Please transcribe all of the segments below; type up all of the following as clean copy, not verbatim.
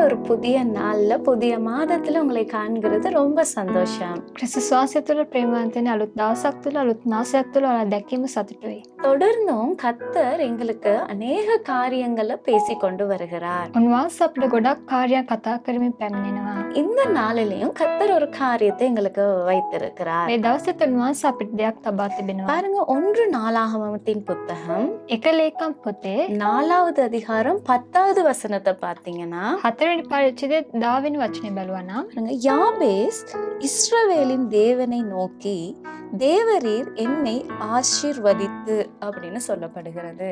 ஒரு புதிய நாள்ல, புதிய மாதத்துல உங்களை காண்கிறது ரொம்ப சந்தோஷம். ක්‍රිස්තුස් වහන්සේ තුළ ප්‍රේමවන්ත වෙන අලුත් දවසක් තුළ අලුත් මාසයක් තුළ ඔයාලා දැකීම සතුටුයි. தொடர்ந்தும் கர்த்தர் எங்களுக்கு அநேக காரியங்களை பேசிக்கொண்டு வருகிறார். උන්වහන්සේ අපිට ගොඩක් කාර්යයන් කතා කරමින් පැමිණෙනවා. இந்த நாளிலையும் கர்த்தர் ஒரு காரியத்தை எங்களுக்கு வைத்திருக்கிறார். මේ දවසේත් උන්වහන්සේ අපිට දෙයක් තබා තිබෙනවා. பாருங்க, 1 நாளாகமத்தின் புத்தகம் එක ලේකම් පොතේ 4வது அதிகாரம் 10வது வசனத்தை பார்த்தீங்கன்னா, 4වෙනි පරිච්ඡේදයේ 10 වෙනි වචනේ බලුවා නම් பாருங்க, யாபேஸ் இஸ்ரவேலின் தேவனை நோக்கி தேவரீர் என்னை ஆசீர்வதித்து அப்படின்னு சொல்லப்படுகிறது.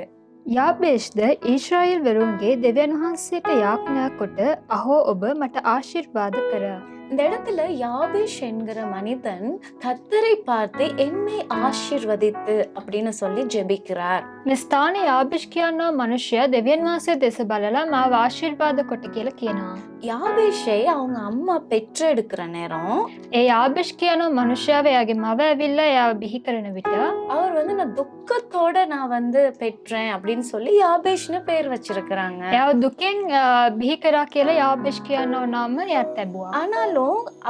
යාබේෂ්ද ඊශ්‍රායෙල් වරුන්ගේ දෙවියන් වහන්සේට යාඥා කොට අහෝ ඔබ මට ආශිර්වාද කර. இந்த இடத்துல யாபேஷ் என்கிற மனிதன் கர்த்தரை பார்த்து என்னை ஆசீர்வதித்து அப்படின்னு சொல்லி ஜெபிக்கிறார். මේ ස්ථානයේ යාබේෂ් කියනවා මනුෂ්‍යයා දෙවියන් වහන්සේ දෙස බලලා මාව ආශිර්වාද කොට කියලා කියනවා. யாபேஷை அவங்க அம்மா பெற்றெடுக்கிற நேரம் ඒ යාබේෂ් කියනවා මනුෂ්‍යයාව එයාගේ මව ඇවිල්ලා එයාව බිහි කරන විට அவர் நான் துக்கத்தோட நான் பெற்றேன் அப்படின்னு சொல்லி யாபேஷ்னு பேர் வச்சிருக்கிறாங்க. එයාව දුකෙන් බිහි කරා කියලා යාබේෂ් කියනවා නම එයාට ලැබුවා. ஆனாலும்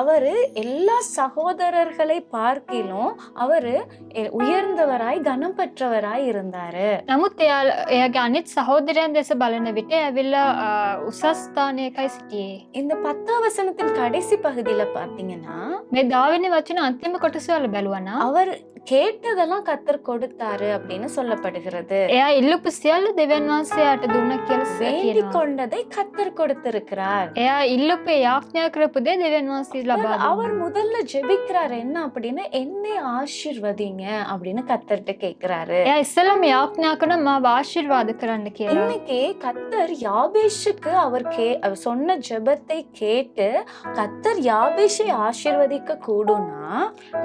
அவரு எல்லா சகோதரர்களை பார்க்கிலும் அவரு உயர்ந்தவராய் கனம் பெற்றவராய் இருந்தாரு. නමුත් එයාගේ අනිත් සහෝදරයන් දෙස බලන විට ඇවිල්ලා උසස් ස්ථානයකයි සිටියේ. இந்த 10வது வசனத்தின் கடைசி பகுதியில பாத்தீங்கன்னா, මේ 10 වෙනි වචන අන්තිම කොටස වල බලුවා නම් அவர் கேட்டதெல்லாம் கர்த்தர் கொடுத்தாரு அப்படின்னு சொல்லப்படுகிறது. එයා ඉල්ලුපු සියල්ල දෙවියන් වහන්සේ යාට දුන්නා කියලා வேண்டிக் කියනවා. கொண்டதை கர்த்தர் கொடுத்திருக்கிறார். එයා ඉල්ලුපේ යාඥා කරපු දේ දෙවියන් වහන්සේ ලබා அவர் முதல்ல ஜெபிக்கிறார் என்ன அப்படின்னா, என்னை ஆசீர்வதிங்க அப்படின்னு கர்த்தர்ட்ட கேக்குறாரு. එයා ඉස්සෙල්ලාම යාඥා කරන මාව ආශිර්වාද කරන්න කියලා. இன்னைக்கு கர்த்தர் யாபேஷுக்கு அவர் சொன்ன ஜெபத்தை கேட்டு கர்த்தர் யாபேஷை ஆசீர்வதிக்க கூடும்னா,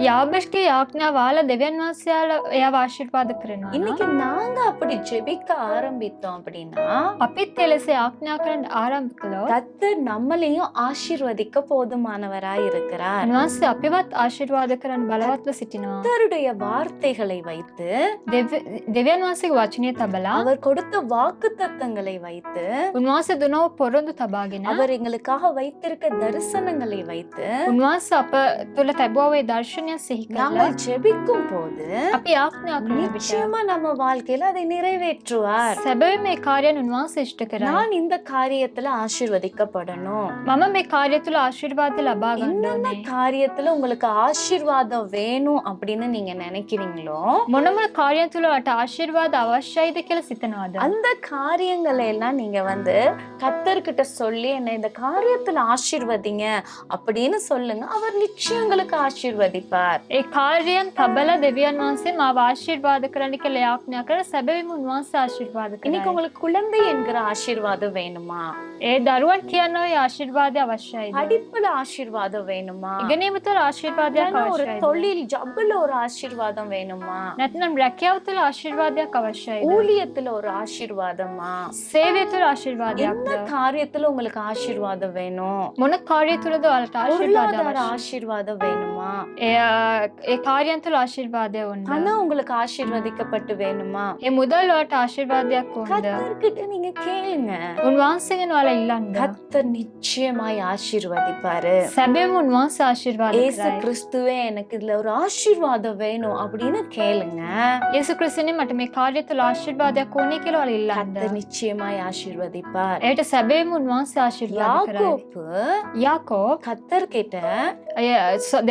යාබේෂ්ගේ යාඥා වාලා දෙවියන් වහන්සේ එයාව ආශිර්වාද කරනවා. இன்னைக்கு நாங்க அப்படி ஜெபிக்க ஆரம்பித்தோம் அப்படின்னா, අපිත් එලෙස යාඥා කරන්න ආරම්භ කළොත් கர்த்தர் நம்மளையும் ஆசீர்வதிக்க போதுமானவராய் இருக்கிறார். උන්වහන්සේ අපිවත් ආශිර්වාද කරන්න බලවත්ව සිටිනවා. கர்த்தருடைய வார்த்தைகளை வைத்து, දෙවියන් වහන්සේගේ වචනය තබලා அவர் கொடுத்த வாக்குத்தத்தங்களை வைத்து, උන්වහන්සේ දුනව පොරොන්දු තබාගෙන அவர் எங்களுக்காக வைத்திருக்க தரிசனங்களை வைத்து උන්වහන්සේ අප තුළ තැබුවා වූ දර්ශනය සිහි කරලා நாங்கள் ஜெபிக்கும் போது අපි යාඥා කරන විට நிச்சயமா நம்ம வாழ்க்கையில அதை நிறைவேற்றுவார். සැබවින්ම මේ කාර්යයන් උන්වහන්සේ ඉෂ්ට කරා. நான் இந்த காரியத்துல ஆசீர்வதிக்கப்படணும். මම මේ කාර්යය තුළ ආශිර්වාද ලබා ගන්න என்னென்ன ඕනේ. காரியத்துல உங்களுக்கு ஆசீர்வாதம் வேணும் அப்படின்னு நீங்க நினைக்கிறீங்களோ, මොන මොන කාර්යයන් තුළ ඔයාට ආශිර්වාද අවශ්‍යයිද කියලා සිතනවාද? அந்த காரியங்களை எல்லாம் நீங்க கர்த்தர்கிட்ட சொல்லி என்ன இந்த காரியத்துல ஆசீர்வதிங்க அப்படின்னு சொல்லுங்க. அவர் நிச்சயம் உங்களுக்கு ஆசீர்வதிப்பார். ඒ කාර්යයන් තබලා දෙවියන් වහන්සේ මාව ආශිර්වාද කරන්න කියලා යාඥා කර සැබවින්ම උන්වහන්සේ ආශිර්වාද இன்னைக்கு කරා. உங்களுக்கு குழந்தை என்கிற ஆசீர்வாதம் வேணுமா? ඒ දරුවන් කියනවා ඒ ආශිර්වාදය අවශ්‍යයිද? படிப்புல ஆசீர்வாதம் வேணுமா? ඉගෙනීම තුළ ආශිර්වාදයක් இல்லைன்னா ஒரு අවශ්‍යයිද? தொழில் ஜப்ல ஒரு ஆசீர்வாதம் வேணுமா? නැත්නම් රැකියාව තුළ ආශිර්වාදයක් අවශ්‍යයිද? ஊழியத்துல ஒரு ஆசீர்வாதமா? සේවය තුළ ආශිර්වාදයක්ද? என்ன காரியத்துல உங்களுக்கு ஆசீர்வாதம் வேணும்? මොන කාර්යය තුළද ඔයාලට ආශිර්වාද பொருளாதார අවශ්‍යයි? ஆசீர்வாதம் வேணுமா? ඒ කාර්යයන් තුළ ආශිර්වාදය ඕනද? பணம் உங்களுக்கு ஆசீர்வதிக்கப்பட்டு வேணுமா? ඒ මුදල් වලට ආශිර්වාදයක් ඕනද? கர்த்தர்கிட்ட நீங்க கேளுங்க. උන්වහන්සේගෙන් ඔයාලා ඉල්ලන්න. கர்த்தர் நிச்சயமாய் ஆசீர்வதிப்பாரு. සැබවින්ම උන්වහන්සේ ආශිර්වාද ஏசு කරයි. கிறிஸ்துவே எனக்கு இதுல ஒரு ஆசீர்வாதம் வேணும் அப்படின்னு கேளுங்க. යේසු ක්‍රිස්තුනේ මට මේ කාර්යය තුළ ආශිර්වාදයක් ඕනේ කියලා ඔයාලා ඉල්ලන්න. கர்த்தர் நிச்சயமாய் ஆசீர்வதிப்பார். ඒට සැබවින්ම උන්වහන්සේ ආශිර්වාද කරයි. யாக்கோப்பு යාකෝබ් கர்த்தர் கிட்ட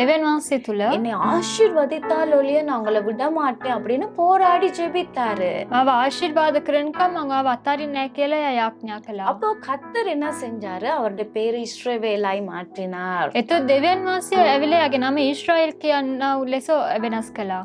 දෙවියන් වහන්සේ තුළ என்னை ஆசீர்வதித்தால் ஒழிய நான் உங்களை விட மாட்டேன் அப்படின்னு போராடி ஜெபித்தாரு. මාව ආශිර්වාද කරනකම් මම ආව අතාරින්නේ නැහැ කියලා එයා යාඥා කළා. அப்போ கர்த்தர் என்ன செஞ்சாரு? அவருடைய பேரு இஸ்ரவேலாய் மாற்றினார். එතකොට දෙවියන් වහන්සේ ඇවිල්ලා එයාගේ නම ඊශ්‍රායෙල් කියනා වූ ලෙස වෙනස් කළා.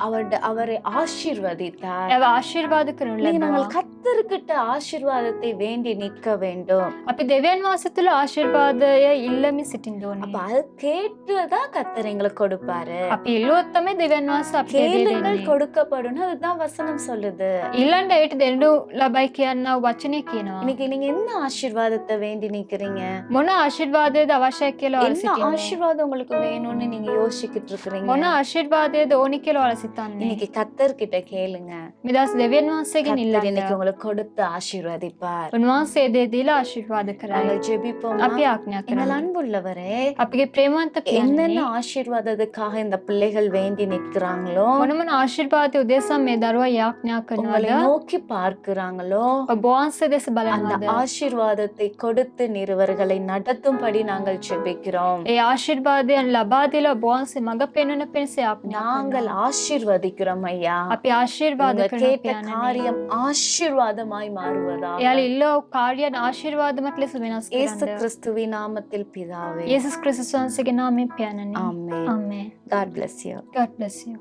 அவரை ஆசீர்வதித்தார். එයාව ආශිර්වාද කරනු இன்னைக்கு ලැබුවා. நாங்கள் கர்த்தர்கிட்ட ஆசீர்வாதத்தை வேண்டி நிற்க வேண்டும். අපි දෙවියන් වහන්සේ තුළ ආශිර්වාදය ඉල්ලමින් සිටින්න அப்ப ඕනේ. அது கேட்டுதான் கர்த்தர் எங்களுக்கு கொடுப்பாரு. අපි ඉල්ලුවොත් තමයි දෙවියන් වහන්සේ අපිට දේ கேளுங்கள் දෙන්නේ. கொடுக்கப்படும், அதுதான் வசனம் சொல்லுது. ඊළඟට ඒට දෙන්නු ලබයි කියන්න වචනය කියනවා. இன்னைக்கு நீங்க என்ன ஆசீர்வாதத்தை வேண்டி நிக்கிறீங்க? මොන ආශිර්වාදයද අවශ්‍යයි කියලා ඔයාලා என்ன සිතන්නේ? ஆசீர்வாதம் உங்களுக்கு வேணும்னு நீங்க யோசிச்சுக்கிட்டு இருக்கிறீங்க? මොන ආශිර්වාදයද ඕනි කියලා ඔයාලා සිතන්නේ? இன்னைக்கு கர்த்தர்கிட்ட கேளுங்க. මේ දවස් දෙවියන් වහන්සේගෙන් கர்த்தர் ඉල්ලන්න. இன்னைக்கு உங்களுக்கு கொடுத்து ஆசீர்வதிப்பார். උන්වහන්සේ දේ දීලා ආශිර්වාද කරයි. நாங்கள் ஜெபிப்போமா? අපි ආඥා எங்கள் කරමු. அன்புள்ளவரே, අපගේ ප්‍රේමවන්ත என்னென்ன පියන්නේ ஆசீர்வாதத்துக்காக இந்த பிள்ளைகள் வேண்டி நிற்கிறாங்களோ, මොන මොන ආශිර්වාදය උදෙසා මේ දරුවා යාඥා உங்களை කරනවද? நோக்கி பார்க்கிறாங்களோ, ඔබ වහන්සේ දෙස அந்த බලනවද? ஆசீர்வாதத்தை கொடுத்து நிறுவர்களை நடத்தும்படி நாங்கள் ஜெபிக்கிறோம். ඒ ආශිර්වාදයන් ලබා දීලා ඔබ වහන්සේ මඟ පෙන්වන පිණිස යාඥා நாங்கள் කරනවා. ஆசீர்வதிக்கிறோம் ஐயா. අපි ආශිර්වාද நீங்க කරනවා கேட்ட පියාණනි. காரியம் ஆசீர்வாதமாய் மாறுவதாக එයාලා ඉල්ලෝ කාර්යයන් ආශිර්වාදමත් ලෙස වෙනස් இயேசு කරන්න. கிறிஸ்துவின் நாமத்தில் பிதாவே. යේසුස් ක්‍රිස්තුස් වහන්සේගේ නාමයෙන් පියාණනි. ஆமென். ආමේන්. God bless you. God bless you.